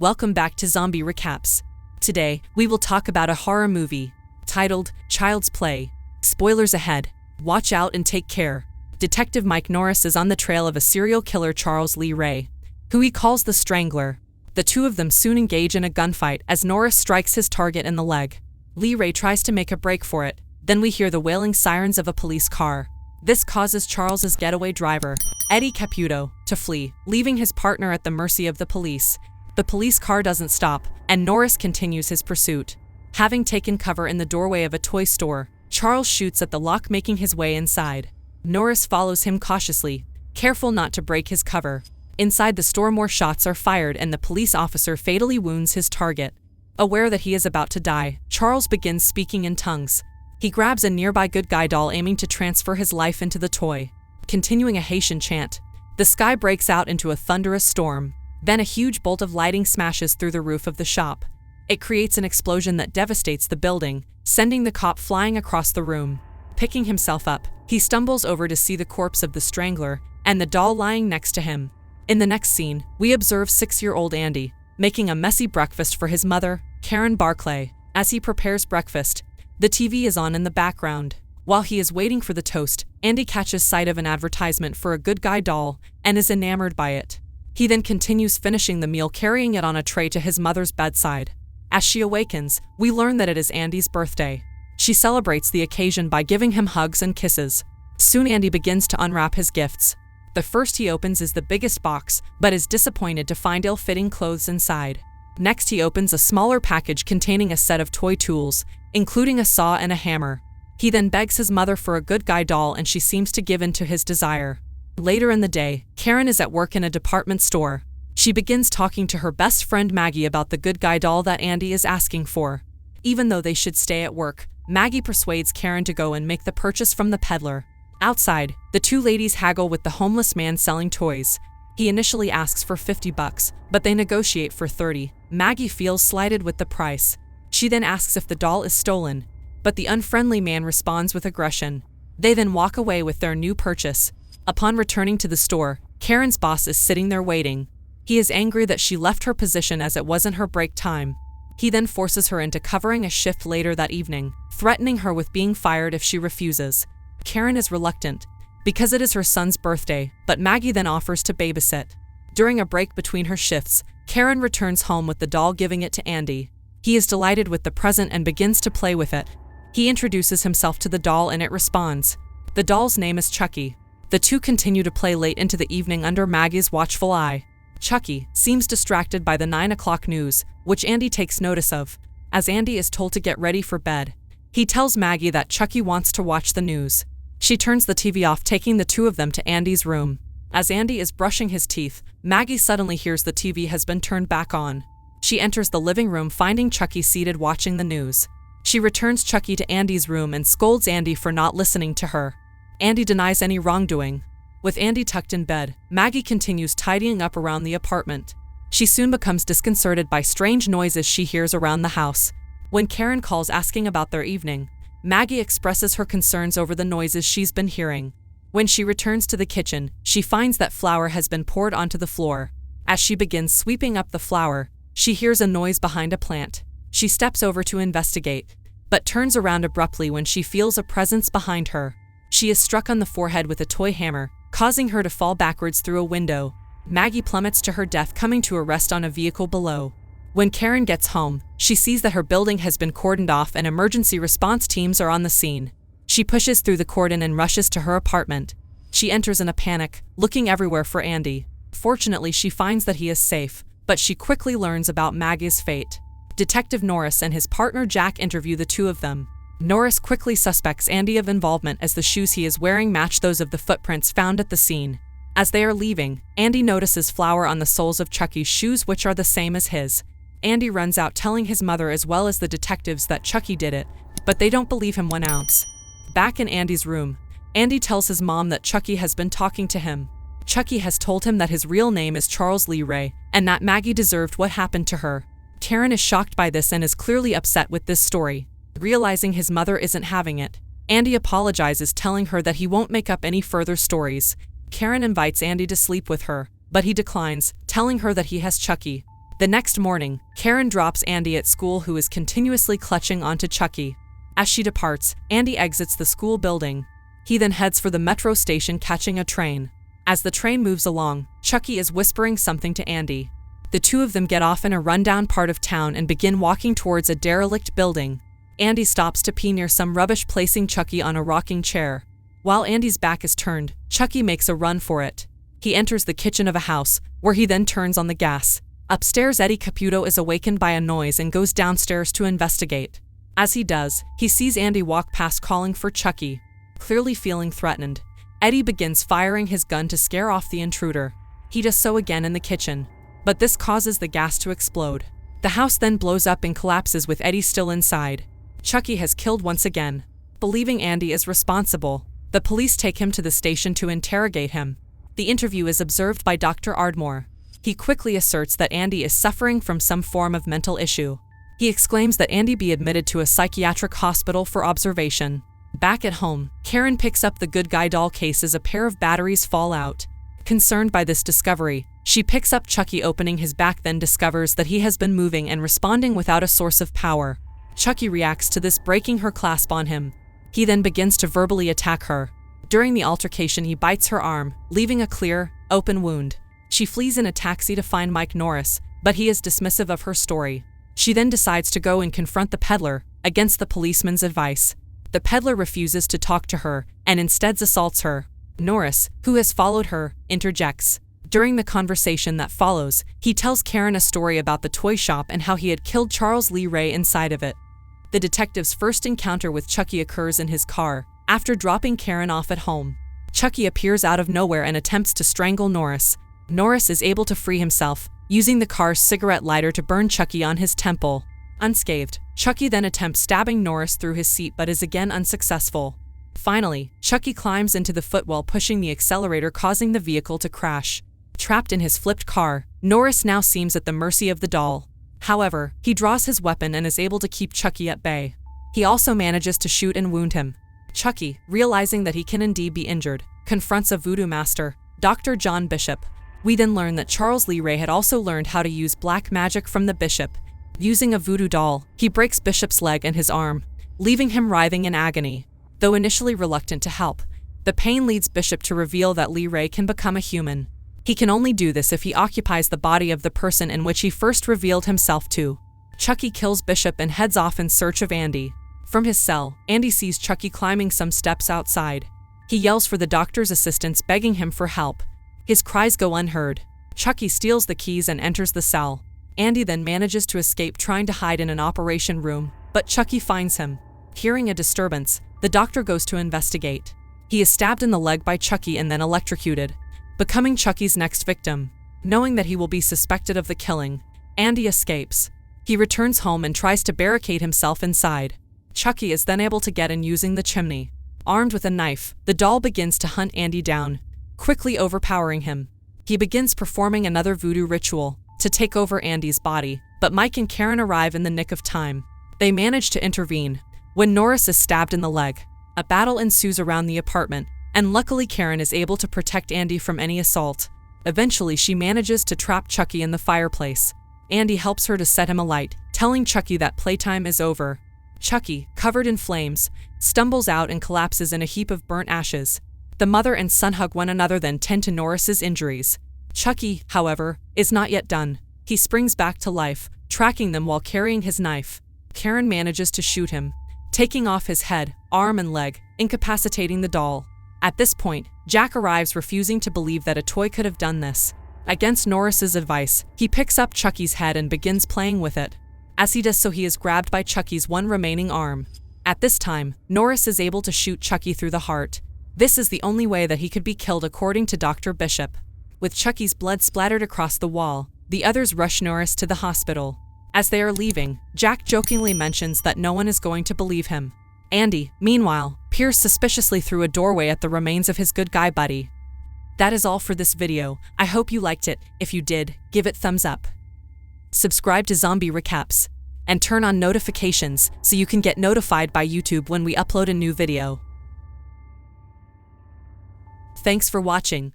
welcome back to Zombie Recaps. Today, we will talk about a horror movie titled Child's Play. Spoilers ahead. Watch out and take care. Detective Mike Norris is on the trail of a serial killer, Charles Lee Ray, who he calls the Strangler. The two of them soon engage in a gunfight as Norris strikes his target in the leg. Lee Ray tries to make a break for it. Then we hear the wailing sirens of a police car. This causes Charles's getaway driver, Eddie Caputo, to flee, leaving his partner at the mercy of the police. The police car doesn't stop, and Norris continues his pursuit. Having taken cover in the doorway of a toy store, Charles shoots at the lock, making his way inside. Norris follows him cautiously, careful not to break his cover. Inside the store, more shots are fired and the police officer fatally wounds his target. Aware that he is about to die, Charles begins speaking in tongues. He grabs a nearby good guy doll, aiming to transfer his life into the toy. Continuing a Haitian chant, the sky breaks out into a thunderous storm. Then a huge bolt of lighting smashes through the roof of the shop. It creates an explosion that devastates the building, sending the cop flying across the room. Picking himself up, he stumbles over to see the corpse of the Strangler and the doll lying next to him. In the next scene, we observe 6-year-old Andy making a messy breakfast for his mother, Karen Barclay. As he prepares breakfast, the TV is on in the background. While he is waiting for the toast, Andy catches sight of an advertisement for a good guy doll and is enamored by it. He then continues finishing the meal, carrying it on a tray to his mother's bedside. As she awakens, we learn that it is Andy's birthday. She celebrates the occasion by giving him hugs and kisses. Soon Andy begins to unwrap his gifts. The first he opens is the biggest box, but is disappointed to find ill-fitting clothes inside. Next, he opens a smaller package containing a set of toy tools, including a saw and a hammer. He then begs his mother for a good guy doll, and she seems to give in to his desire. Later in the day, Karen is at work in a department store. She begins talking to her best friend Maggie about the good guy doll that Andy is asking for. Even though they should stay at work, Maggie persuades Karen to go and make the purchase from the peddler. Outside, the two ladies haggle with the homeless man selling toys. He initially asks for $50, but they negotiate for $30. Maggie feels slighted with the price. She then asks if the doll is stolen, but the unfriendly man responds with aggression. They then walk away with their new purchase. Upon returning to the store, Karen's boss is sitting there waiting. He is angry that she left her position as it wasn't her break time. He then forces her into covering a shift later that evening, threatening her with being fired if she refuses. Karen is reluctant, because it is her son's birthday, but Maggie then offers to babysit. During a break between her shifts, Karen returns home with the doll, giving it to Andy. He is delighted with the present and begins to play with it. He introduces himself to the doll and it responds. The doll's name is Chucky. The two continue to play late into the evening under Maggie's watchful eye. Chucky seems distracted by the 9 o'clock news, which Andy takes notice of. As Andy is told to get ready for bed, he tells Maggie that Chucky wants to watch the news. She turns the TV off, taking the two of them to Andy's room. As Andy is brushing his teeth, Maggie suddenly hears the TV has been turned back on. She enters the living room, finding Chucky seated watching the news. She returns Chucky to Andy's room and scolds Andy for not listening to her. Andy denies any wrongdoing. With Andy tucked in bed, Maggie continues tidying up around the apartment. She soon becomes disconcerted by strange noises she hears around the house. When Karen calls asking about their evening, Maggie expresses her concerns over the noises she's been hearing. When she returns to the kitchen, she finds that flour has been poured onto the floor. As she begins sweeping up the flour, she hears a noise behind a plant. She steps over to investigate, but turns around abruptly when she feels a presence behind her. She is struck on the forehead with a toy hammer, causing her to fall backwards through a window. Maggie plummets to her death, coming to a rest on a vehicle below. When Karen gets home, she sees that her building has been cordoned off and emergency response teams are on the scene. She pushes through the cordon and rushes to her apartment. She enters in a panic, looking everywhere for Andy. Fortunately, she finds that he is safe, but she quickly learns about Maggie's fate. Detective Norris and his partner Jack interview the two of them. Norris quickly suspects Andy of involvement as the shoes he is wearing match those of the footprints found at the scene. As they are leaving, Andy notices flour on the soles of Chucky's shoes, which are the same as his. Andy runs out, telling his mother as well as the detectives that Chucky did it, but they don't believe him 1 ounce. Back in Andy's room, Andy tells his mom that Chucky has been talking to him. Chucky has told him that his real name is Charles Lee Ray and that Maggie deserved what happened to her. Karen is shocked by this and is clearly upset with this story. Realizing his mother isn't having it, Andy apologizes, telling her that he won't make up any further stories. Karen invites Andy to sleep with her, but he declines, telling her that he has Chucky. The next morning, Karen drops Andy at school, who is continuously clutching onto Chucky. As she departs, Andy exits the school building. He then heads for the metro station, catching a train. As the train moves along, Chucky is whispering something to Andy. The two of them get off in a rundown part of town and begin walking towards a derelict building. Andy stops to pee near some rubbish, placing Chucky on a rocking chair. While Andy's back is turned, Chucky makes a run for it. He enters the kitchen of a house, where he then turns on the gas. Upstairs, Eddie Caputo is awakened by a noise and goes downstairs to investigate. As he does, he sees Andy walk past, calling for Chucky. Clearly feeling threatened, Eddie begins firing his gun to scare off the intruder. He does so again in the kitchen, but this causes the gas to explode. The house then blows up and collapses with Eddie still inside. Chucky has killed once again. Believing Andy is responsible, the police take him to the station to interrogate him. The interview is observed by Dr. Ardmore. He quickly asserts that Andy is suffering from some form of mental issue. He exclaims that Andy be admitted to a psychiatric hospital for observation. Back at home, Karen picks up the good guy doll case as a pair of batteries fall out. Concerned by this discovery, she picks up Chucky, opening his back, then discovers that he has been moving and responding without a source of power. Chucky reacts to this, breaking her clasp on him. He then begins to verbally attack her. During the altercation, he bites her arm, leaving a clear, open wound. She flees in a taxi to find Mike Norris, but he is dismissive of her story. She then decides to go and confront the peddler, against the policeman's advice. The peddler refuses to talk to her, and instead assaults her. Norris, who has followed her, interjects. During the conversation that follows, he tells Karen a story about the toy shop and how he had killed Charles Lee Ray inside of it. The detective's first encounter with Chucky occurs in his car, after dropping Karen off at home. Chucky appears out of nowhere and attempts to strangle Norris. Norris is able to free himself, using the car's cigarette lighter to burn Chucky on his temple. Unscathed, Chucky then attempts stabbing Norris through his seat but is again unsuccessful. Finally, Chucky climbs into the footwell, pushing the accelerator, causing the vehicle to crash. Trapped in his flipped car, Norris now seems at the mercy of the doll. However, he draws his weapon and is able to keep Chucky at bay. He also manages to shoot and wound him. Chucky, realizing that he can indeed be injured, confronts a voodoo master, Dr. John Bishop. We then learn that Charles Lee Ray had also learned how to use black magic from the bishop. Using a voodoo doll, he breaks Bishop's leg and his arm, leaving him writhing in agony. Though initially reluctant to help, the pain leads Bishop to reveal that Lee Ray can become a human. He can only do this if he occupies the body of the person in which he first revealed himself to. Chucky kills Bishop and heads off in search of Andy. From his cell, Andy sees Chucky climbing some steps outside. He yells for the doctor's assistance, begging him for help. His cries go unheard. Chucky steals the keys and enters the cell. Andy then manages to escape, trying to hide in an operation room, but Chucky finds him. Hearing a disturbance, the doctor goes to investigate. He is stabbed in the leg by Chucky and then electrocuted, becoming Chucky's next victim. Knowing that he will be suspected of the killing, Andy escapes. He returns home and tries to barricade himself inside. Chucky is then able to get in using the chimney. Armed with a knife, the doll begins to hunt Andy down, quickly overpowering him. He begins performing another voodoo ritual to take over Andy's body, but Mike and Karen arrive in the nick of time. They manage to intervene. When Norris is stabbed in the leg, a battle ensues around the apartment, and luckily Karen is able to protect Andy from any assault. Eventually, she manages to trap Chucky in the fireplace. Andy helps her to set him alight, telling Chucky that playtime is over. Chucky, covered in flames, stumbles out and collapses in a heap of burnt ashes. The mother and son hug one another, then tend to Norris's injuries. Chucky, however, is not yet done. He springs back to life, tracking them while carrying his knife. Karen manages to shoot him, taking off his head, arm and leg, incapacitating the doll. At this point, Jack arrives, refusing to believe that a toy could have done this. Against Norris's advice, he picks up Chucky's head and begins playing with it. As he does so, he is grabbed by Chucky's one remaining arm. At this time, Norris is able to shoot Chucky through the heart. This is the only way that he could be killed, according to Dr. Bishop. With Chucky's blood splattered across the wall, the others rush Norris to the hospital. As they are leaving, Jack jokingly mentions that no one is going to believe him. Andy, meanwhile, peers suspiciously through a doorway at the remains of his good guy buddy. That is all for this video. I hope you liked it. If you did, give it thumbs up. Subscribe to Zombie Recaps, and turn on notifications so you can get notified by YouTube when we upload a new video. Thanks for watching.